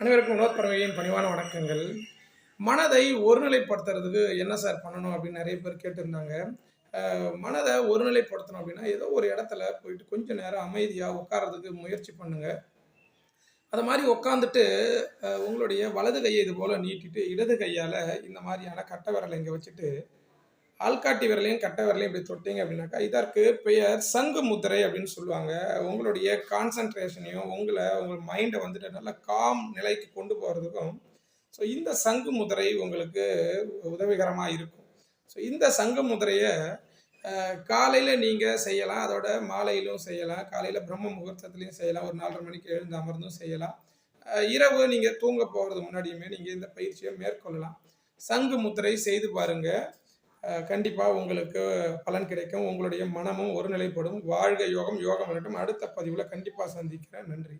அனைவருக்கும் வினோத் பறவையின் பணிவான வணக்கங்கள். மனதை ஒருநிலைப்படுத்துறதுக்கு என்ன சார் பண்ணணும் அப்படின்னு நிறைய பேர் கேட்டிருந்தாங்க. மனதை ஒருநிலைப்படுத்தணும் அப்படின்னா, ஏதோ ஒரு இடத்துல போயிட்டு கொஞ்ச நேரம் அமைதியா உட்கார்றதுக்கு முயற்சி பண்ணுங்க. அது மாரி உட்காந்துட்டு உங்களுடைய வலது கையை இது போல நீட்டிட்டு, இடது கையால இந்த மாரியான கட்டை விரல இங்க வச்சுட்டு, ஆள்காட்டி விரலையும், கட்டை விரலையும் இப்படி தொட்டீங்க அப்படின்னாக்கா, இதற்கு பெயர் சங்கு முத்திரை அப்படின்னு சொல்லுவாங்க. உங்களுடைய கான்சன்ட்ரேஷனையும், உங்க மைண்ட வந்துட்டு நல்லா காம் நிலைக்கு கொண்டு போறதுக்கும், ஸோ இந்த சங்கு முத்திரை உங்களுக்கு உதவிகரமா இருக்கும். ஸோ இந்த சங்கு முத்திரைய காலையில நீங்க செய்யலாம். அதோட மாலையிலும் செய்யலாம். காலையில பிரம்ம முகூர்த்தத்திலயும் செய்யலாம். ஒரு 4:30 மணிக்கு எழுந்து அமர்ந்தும் செய்யலாம். இரவு நீங்க தூங்க போறதுக்கு முன்னாடியுமே நீங்க இந்த பயிற்சிய மேற்கொள்ளலாம். சங்கு முத்திரை செய்து பாருங்க. கண்டிப்பா உங்களுக்கு பலன் கிடைக்கும். உங்களுடைய மனமும் ஒருநிலைப்படும். வாழ்க யோகம்! யோகம் வரட்டும். அடுத்த பதிவுல கண்டிப்பா சந்திக்கிறேன். நன்றி.